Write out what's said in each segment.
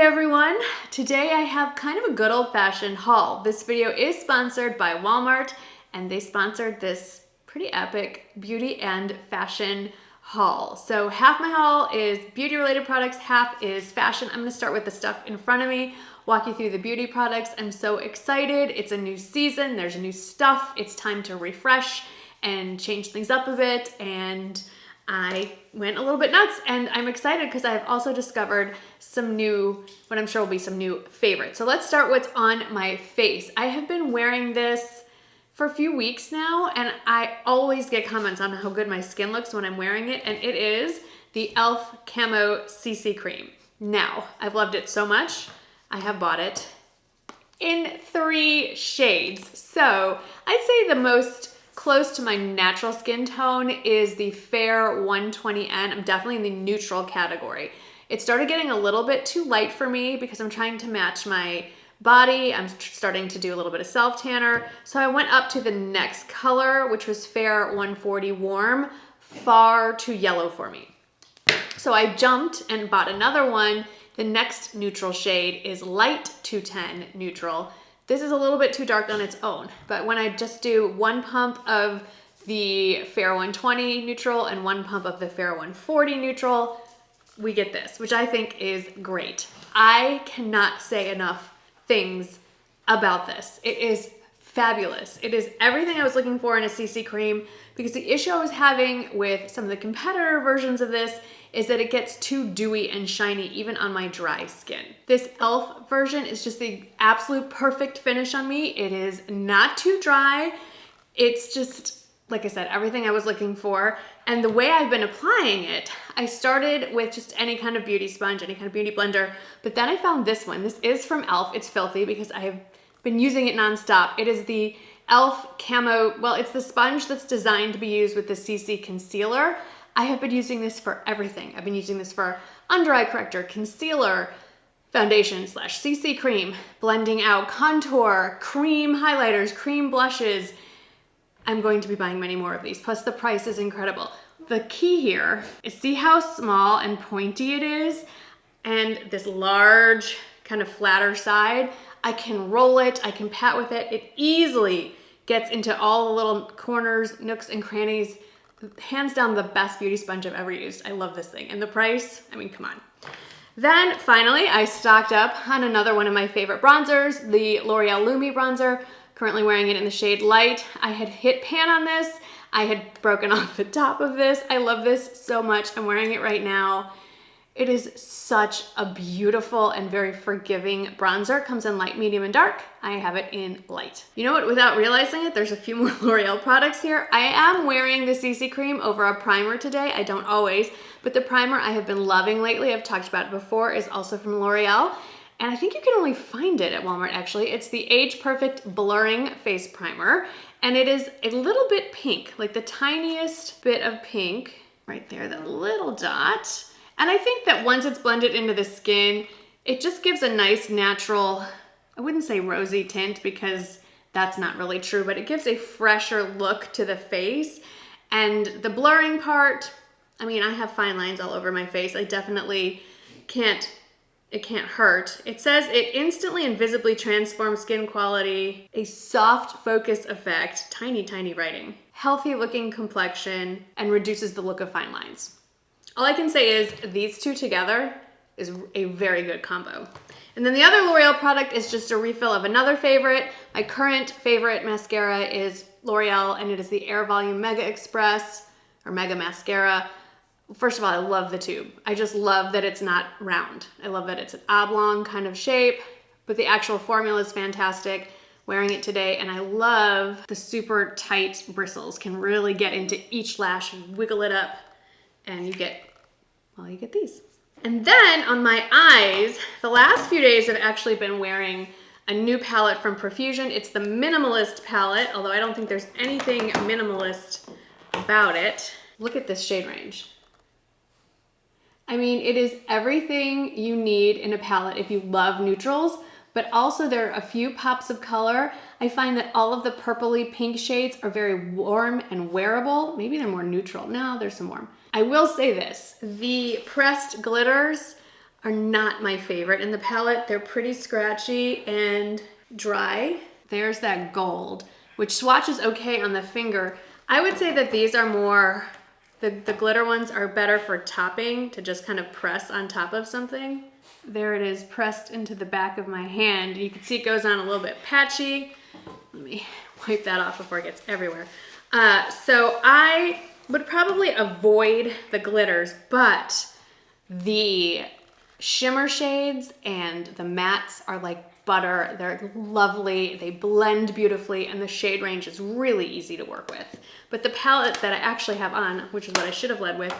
everyone! Today I have kind of a good old-fashioned haul. This video is sponsored by Walmart, and they sponsored this pretty epic beauty and fashion haul. So half my haul is beauty-related products, half is fashion. I'm gonna start with the stuff in front of me, walk you through the beauty products. I'm so excited. It's a new season, there's new stuff. It's time to refresh and change things up a bit, and I went a little bit nuts, and I'm excited because I've also discovered some new, what I'm sure will be some new favorites. So let's start what's on my face. I have been wearing this for a few weeks now, and I always get comments on how good my skin looks when I'm wearing it, and it is the e.l.f. Camo CC Cream. Now, I've loved it so much, I have bought it in 3 shades. So I'd say the most close to my natural skin tone is the Fair 120N. I'm definitely in the neutral category. It started getting a little bit too light for me because I'm trying to match my body. I'm starting to do a little bit of self-tanner. So I went up to the next color, which was Fair 140 Warm, far too yellow for me. So I jumped and bought another one. The next neutral shade is Light 210 Neutral. This is a little bit too dark on its own, but when I just do 1 pump of the Fair 120 Neutral and 1 pump of the Fair 140 Neutral, we get this, which I think is great. I cannot say enough things about this. It is fabulous. It is everything I was looking for in a CC cream, because the issue I was having with some of the competitor versions of this is that it gets too dewy and shiny even on my dry skin. This e.l.f. version is just the absolute perfect finish on me. It is not too dry. It's just, like I said, everything I was looking for. And the way I've been applying it, I started with just any kind of beauty sponge, any kind of beauty blender, but then I found this one. This is from e.l.f. It's filthy because I have been using it nonstop. It is the e.l.f. Camo, well, it's the sponge that's designed to be used with the CC concealer. I have been using this for everything. I've been using this for under eye corrector, concealer, foundation / CC cream, blending out contour, cream highlighters, cream blushes. I'm going to be buying many more of these. Plus the price is incredible. The key here is see how small and pointy it is, and this large kind of flatter side. I can roll it, I can pat with it. It easily gets into all the little corners, nooks and crannies. Hands down the best beauty sponge I've ever used. I love this thing. And the price, I mean, come on. Then finally, I stocked up on another one of my favorite bronzers, the L'Oreal Lumi bronzer. Currently wearing it in the shade Light. I had hit pan on this. I had broken off the top of this. I love this so much. I'm wearing it right now. It is such a beautiful and very forgiving bronzer. It comes in light, medium, and dark. I have it in light. You know what, without realizing it, there's a few more L'Oreal products here. I am wearing the CC cream over a primer today. I don't always, but the primer I have been loving lately, I've talked about it before, is also from L'Oreal. And I think you can only find it at Walmart actually. It's the Age Perfect Blurring Face Primer. And it is a little bit pink, like the tiniest bit of pink right there, that little dot. And I think that once it's blended into the skin, it just gives a nice natural, I wouldn't say rosy tint because that's not really true, but it gives a fresher look to the face. And the blurring part, I mean, I have fine lines all over my face. I definitely can't, it can't hurt. It says it instantly and visibly transforms skin quality, a soft focus effect, tiny, tiny writing, healthy looking complexion, and reduces the look of fine lines. All I can say is these two together is a very good combo. And then the other L'Oreal product is just a refill of another favorite. My current favorite mascara is L'Oreal, and it is the Air Volume Mega Express, or Mega Mascara. First of all, I love the tube. I just love that it's not round. I love that it's an oblong kind of shape, but the actual formula is fantastic. Wearing it today, and I love the super tight bristles. Can really get into each lash, wiggle it up, and you get, well, you get these. And then on my eyes, the last few days I've actually been wearing a new palette from Profusion. It's the Minimalist palette, although I don't think there's anything minimalist about it. Look at this shade range. I mean, it is everything you need in a palette if you love neutrals, but also there are a few pops of color. I find that all of the purpley pink shades are very warm and wearable. Maybe they're more neutral. No, there's some warm. I will say this, the pressed glitters are not my favorite in the palette. They're pretty scratchy and dry. There's that gold, which swatches okay on the finger. I would say that these are more, the glitter ones are better for topping, to just kind of press on top of something. There it is, pressed into the back of my hand. You can see it goes on a little bit patchy. Let me wipe that off before it gets everywhere. So I would probably avoid the glitters, but the shimmer shades and the mattes are like butter. They're lovely, they blend beautifully, and the shade range is really easy to work with. But the palette that I actually have on, which is what I should have led with,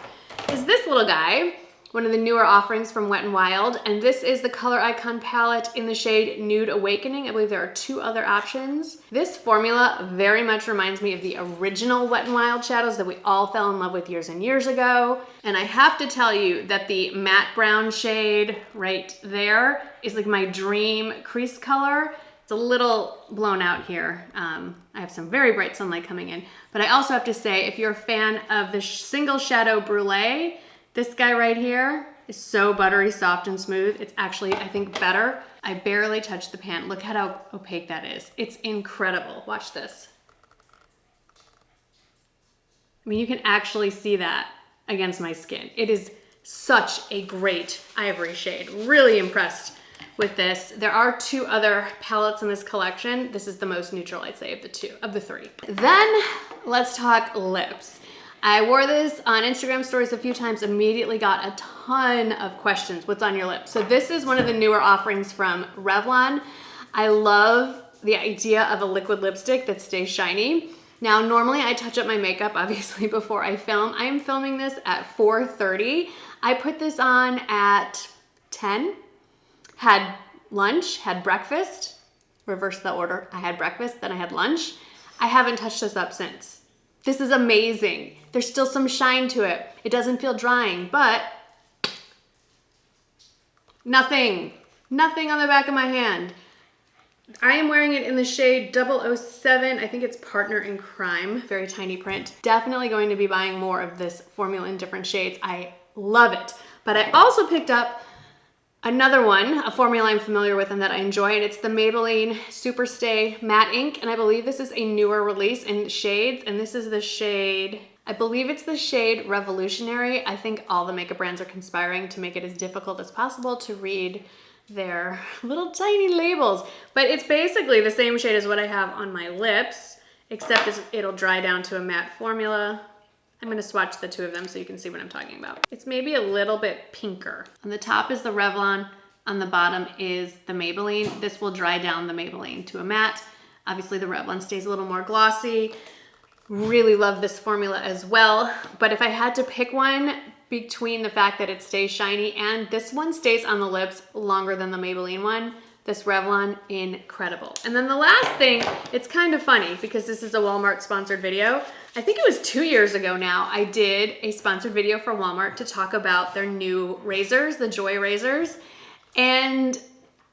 is this little guy, one of the newer offerings from Wet n Wild, and this is the Color Icon palette in the shade Nude Awakening. I believe there are 2 other options. This formula very much reminds me of the original Wet n Wild shadows that we all fell in love with years and years ago. And I have to tell you that the matte brown shade right there is like my dream crease color. It's a little blown out here. I have some very bright sunlight coming in, but I also have to say, if you're a fan of the single shadow brulee, this guy right here is so buttery, soft, and smooth. It's actually, I think, better. I barely touched the pan. Look at how opaque that is. It's incredible. Watch this. I mean, you can actually see that against my skin. It is such a great ivory shade. Really impressed with this. There are 2 other palettes in this collection. This is the most neutral, I'd say, of the 3. Then let's talk lips. I wore this on Instagram stories a few times, immediately got a ton of questions. What's on your lips? So this is one of the newer offerings from Revlon. I love the idea of a liquid lipstick that stays shiny. Now, normally I touch up my makeup, obviously, before I film. I am filming this at 4:30. I put this on at 10, had lunch, had breakfast, reverse the order. I had breakfast, then I had lunch. I haven't touched this up since. This is amazing. There's still some shine to it. It doesn't feel drying, but nothing on the back of my hand. I am wearing it in the shade 007. I think it's Partner in Crime, very tiny print. Definitely going to be buying more of this formula in different shades. I love it. But I also picked up another one, a formula I'm familiar with and that I enjoy, and it's the Maybelline Superstay Matte Ink, and I believe this is a newer release in shades, and this is the shade, I believe it's the shade Revolutionary. I think all the makeup brands are conspiring to make it as difficult as possible to read their little tiny labels, but it's basically the same shade as what I have on my lips, except it'll dry down to a matte formula. I'm gonna swatch the 2 of them so you can see what I'm talking about. It's maybe a little bit pinker. On the top is the Revlon, on the bottom is the Maybelline. This will dry down the Maybelline to a matte. Obviously the Revlon stays a little more glossy. Really love this formula as well. But if I had to pick one between the fact that it stays shiny and this one stays on the lips longer than the Maybelline one, this Revlon, incredible. And then the last thing, it's kind of funny because this is a Walmart sponsored video. I think it was 2 years ago now, I did a sponsored video for Walmart to talk about their new razors, the Joy razors. And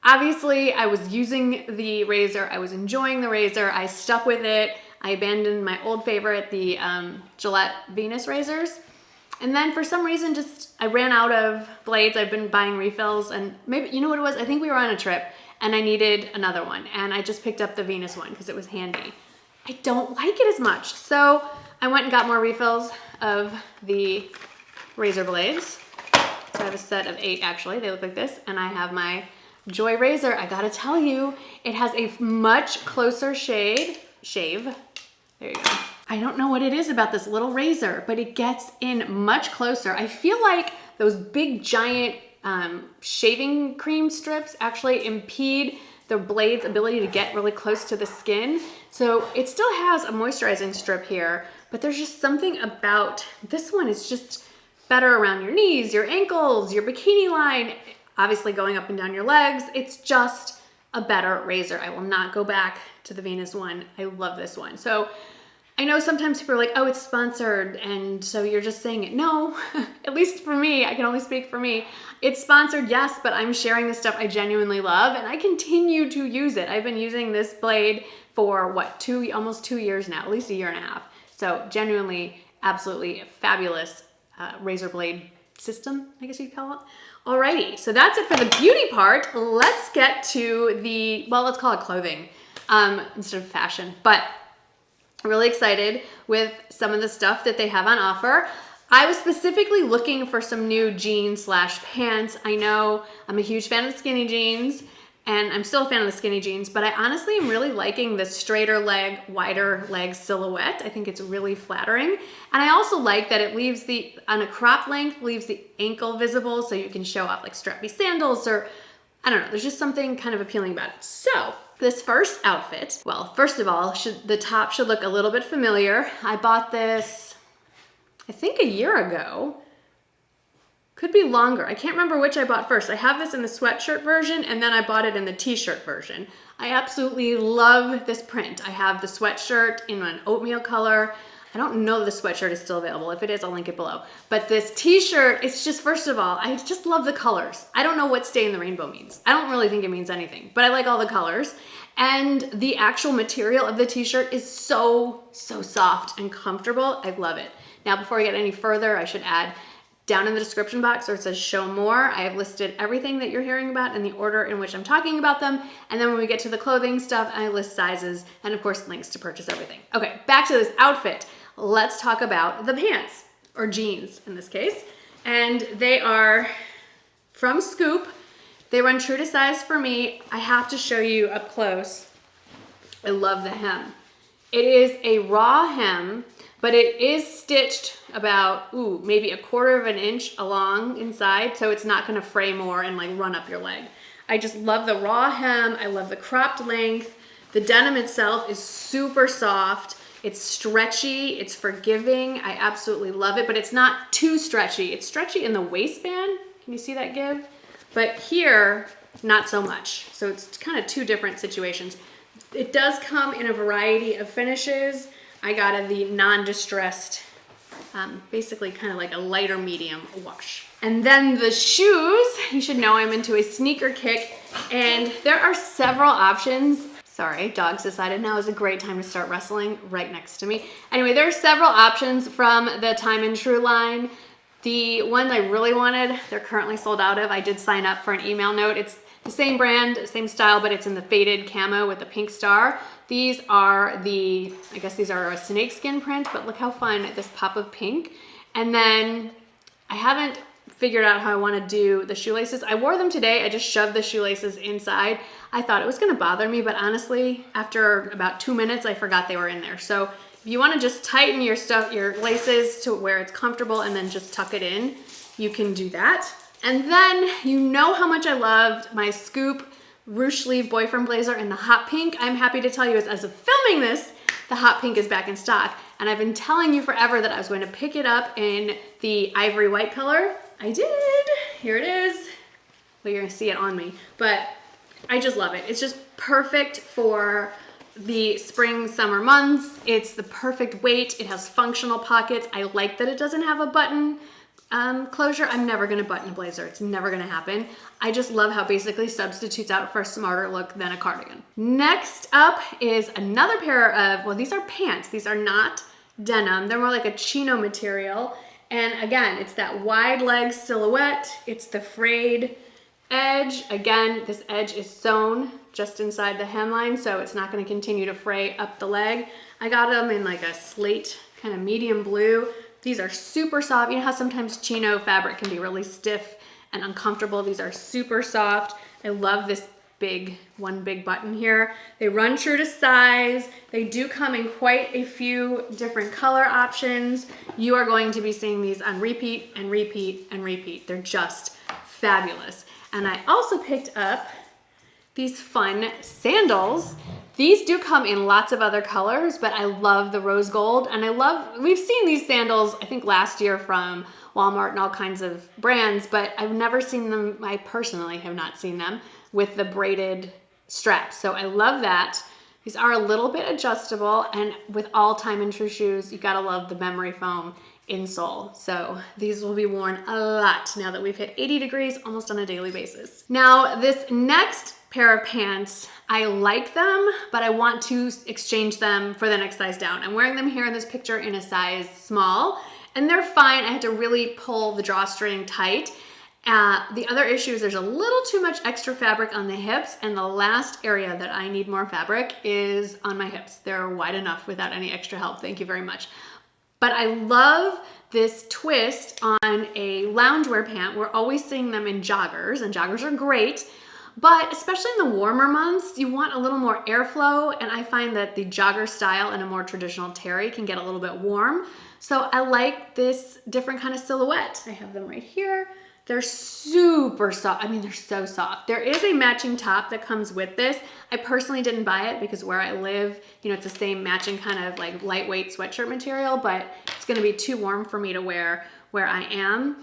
obviously I was using the razor, I was enjoying the razor, I stuck with it. I abandoned my old favorite, the Gillette Venus razors. And then for some reason, I ran out of blades. I've been buying refills, and maybe, you know what it was? I think we were on a trip and I needed another one, and I just picked up the Venus one because it was handy. I don't like it as much. So I went and got more refills of the razor blades. So I have a set of 8 actually, they look like this, and I have my Joy razor. I gotta tell you, it has a much closer shave. There you go. I don't know what it is about this little razor, but it gets in much closer. I feel like those big giant shaving cream strips actually impede the blade's ability to get really close to the skin. So it still has a moisturizing strip here, but there's just something about this one. It's just better around your knees, your ankles, your bikini line, obviously going up and down your legs. It's just a better razor. I will not go back to the Venus one. I love this one. So I know sometimes people are like, oh, it's sponsored, and so you're just saying it. No, at least for me, I can only speak for me. It's sponsored, yes, but I'm sharing the stuff I genuinely love, and I continue to use it. I've been using this blade for what, almost 2 years now, at least a year and a half. So genuinely, absolutely fabulous razor blade system, I guess you'd call it. Alrighty, so that's it for the beauty part. Let's get to the, well, let's call it clothing instead of fashion. But I'm really excited with some of the stuff that they have on offer. I was specifically looking for some new jeans slash pants. I know I'm a huge fan of the skinny jeans, and I'm still a fan of the skinny jeans, but I honestly am really liking the straighter leg, wider leg silhouette. I think it's really flattering. And I also like that it leaves on a crop length, leaves the ankle visible so you can show off like strappy sandals or, I don't know, there's just something kind of appealing about it. So this first outfit, well, first of all, the top should look a little bit familiar. I bought this, I think a year ago. Could be longer. I can't remember which I bought first. I have this in the sweatshirt version, and then I bought it in the t-shirt version. I absolutely love this print. I have the sweatshirt in an oatmeal color. I don't know if the sweatshirt is still available. If it is, I'll link it below. But this t-shirt, it's just, first of all, I just love the colors. I don't know what stay in the rainbow means. I don't really think it means anything, but I like all the colors. And the actual material of the t-shirt is so soft and comfortable. I love it. Now, before I get any further, I should add, down in the description box where it says show more, I have listed everything that you're hearing about in the order in which I'm talking about them. And then when we get to the clothing stuff, I list sizes and of course links to purchase everything. Okay, back to this outfit. Let's talk about the pants, or jeans in this case. And they are from Scoop. They run true to size for me. I have to show you up close. I love the hem. It is a raw hem, but it is stitched about, maybe 1/4 of an inch along inside, so it's not gonna fray more and like run up your leg. I just love the raw hem. I love the cropped length. The denim itself is super soft. It's stretchy, it's forgiving. I absolutely love it, but it's not too stretchy. It's stretchy in the waistband. Can you see that give? But here, not so much. So it's kind of two different situations. It does come in a variety of finishes. I got the non-distressed, basically kind of like a lighter medium wash. And then the shoes, you should know I'm into a sneaker kick, and there are several options. Sorry, dogs decided now is a great time to start wrestling right next to me. Anyway, there are several options from the Time and True line. The one I really wanted, they're currently sold out of. I did sign up for an email note. It's the same brand, same style, but it's in the faded camo with the pink star. These are I guess these are a snakeskin print, but look how fun, this pop of pink. And then I haven't figured out how I want to do the shoelaces. I wore them today. I just shoved the shoelaces inside. I thought it was going to bother me, but honestly, after about 2 minutes, I forgot they were in there. So if you want to just tighten your laces to where it's comfortable and then just tuck it in, you can do that. And then you know how much I loved my Scoop ruche sleeve boyfriend blazer in the hot pink. I'm happy to tell you as of filming this, the hot pink is back in stock. And I've been telling you forever that I was going to pick it up in the ivory white color. I did. Here it is. Well, you're gonna see it on me, but I just love it. It's just perfect for the spring, summer months. It's the perfect weight. It has functional pockets. I like that it doesn't have a button closure. I'm never gonna button a blazer. It's never gonna happen. I just love how basically substitutes out for a smarter look than a cardigan. Next up is another pair of, well, these are pants. These are not denim. They're more like a chino material. And again, it's that wide leg silhouette. It's the frayed edge. Again, this edge is sewn just inside the hemline, so it's not gonna continue to fray up the leg. I got them in like a slate, kind of medium blue. These are super soft. You know how sometimes chino fabric can be really stiff and uncomfortable? These are super soft. I love this one big button here. They run true to size. They do come in quite a few different color options. You are going to be seeing these on repeat and repeat and repeat. They're just fabulous. And I also picked up these fun sandals. These do come in lots of other colors, but I love the rose gold. And we've seen these sandals, I think last year from Walmart and all kinds of brands, but I've never seen them, I personally have not seen them, with the braided straps. So I love that. These are a little bit adjustable, and with all Time and True shoes, you gotta love the memory foam insole. So these will be worn a lot now that we've hit 80 degrees almost on a daily basis. Now this next pair of pants, I like them, but I want to exchange them for the next size down. I'm wearing them here in this picture in a size small, and they're fine. I had to really pull the drawstring tight. The other issue is there's a little too much extra fabric on the hips, and the last area that I need more fabric is on my hips. They're wide enough without any extra help. Thank you very much. But I love this twist on a loungewear pant. We're always seeing them in joggers, and joggers are great, but especially in the warmer months, you want a little more airflow, and I find that the jogger style in a more traditional terry can get a little bit warm. So I like this different kind of silhouette. I have them right here. They're super soft. I mean, they're so soft. There is a matching top that comes with this. I personally didn't buy it because where I live, you know, it's the same matching kind of like lightweight sweatshirt material, but it's gonna be too warm for me to wear where I am.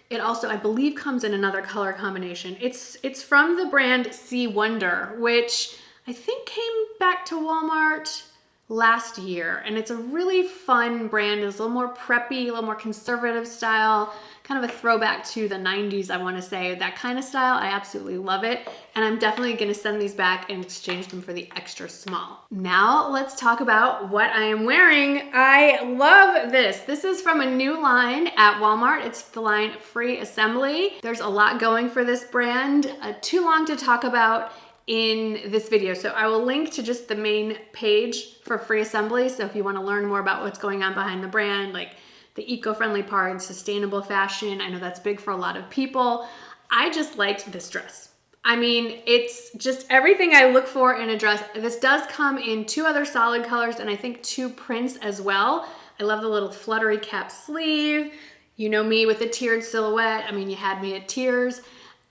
It also, I believe, comes in another color combination. It's from the brand Sea Wonder, which I think came back to Walmart last year, and it's a really fun brand. It's a little more preppy, a little more conservative style, kind of a throwback to the 90s, I want to say, that kind of style. I absolutely love it, and I'm definitely going to send these back and exchange them for the extra small. Now let's talk about what I am wearing. I love this. This is from a new line at Walmart. It's the line Free Assembly. There's a lot going for this brand, too long to talk about in this video. So I will link to just the main page for Free Assembly. So if you want to learn more about what's going on behind the brand, like the eco-friendly part, sustainable fashion, I know that's big for a lot of people. I just liked this dress. I mean, it's just everything I look for in a dress. This does come in 2 other solid colors and I think 2 prints as well. I love the little fluttery cap sleeve. You know me with the tiered silhouette. I mean, you had me at tiers.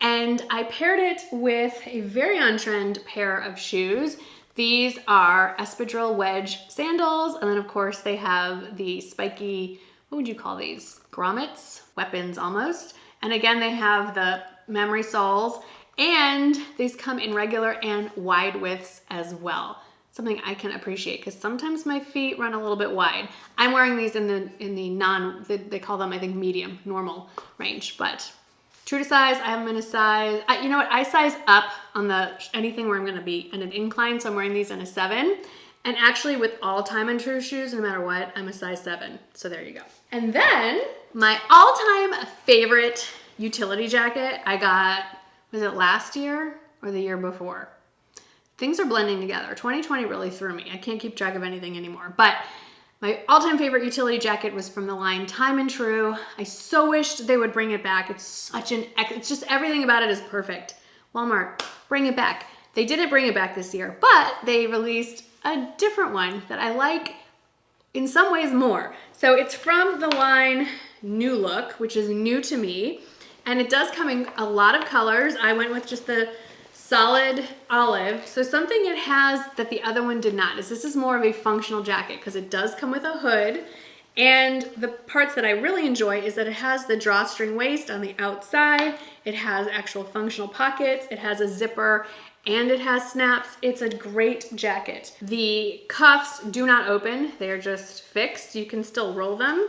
And I paired it with a very on-trend pair of shoes. These are espadrille wedge sandals, and then of course they have the spiky, what would you call these? Grommets? Weapons almost. And again, they have the memory soles, and these come in regular and wide widths as well. Something I can appreciate because sometimes my feet run a little bit wide. I'm wearing these in the non, they call them, I think, medium, normal range, but true to size. I have them in a size, you know what, I size up on anything where I'm gonna be in an incline, so I'm wearing these in a 7. And actually with all time and true shoes, no matter what, I'm a size 7. So there you go. And then my all-time favorite utility jacket I got, was it last year or the year before? Things are blending together. 2020 really threw me. I can't keep track of anything anymore, but my all-time favorite utility jacket was from the line Time and True. I so wished they would bring it back. It's just everything about it is perfect. Walmart, bring it back. They didn't bring it back this year, but they released a different one that I like in some ways more. So it's from the line New Look, which is new to me, and it does come in a lot of colors. I went with just the solid olive. So something it has that the other one did not is this is more of a functional jacket because it does come with a hood, and the parts that I really enjoy is that it has the drawstring waist on the outside, it has actual functional pockets, it has a zipper, and it has snaps. It's a great jacket. The cuffs do not open, they are just fixed. You can still roll them.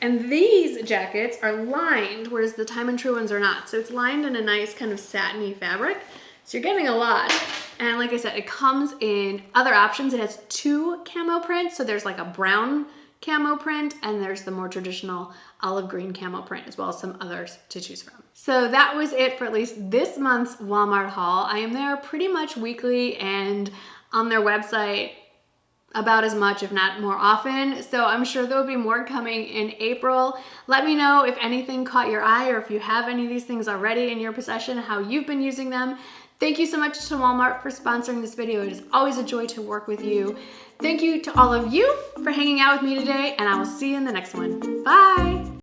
And these jackets are lined, whereas the Time and True ones are not. So it's lined in a nice kind of satiny fabric. So you're getting a lot. And like I said, it comes in other options. It has 2 camo prints. So there's like a brown camo print and there's the more traditional olive green camo print, as well as some others to choose from. So that was it for at least this month's Walmart haul. I am there pretty much weekly and on their website about as much, if not more often. So I'm sure there'll be more coming in April. Let me know if anything caught your eye or if you have any of these things already in your possession, how you've been using them. Thank you so much to Walmart for sponsoring this video. It is always a joy to work with you. Thank you to all of you for hanging out with me today, and I will see you in the next one. Bye.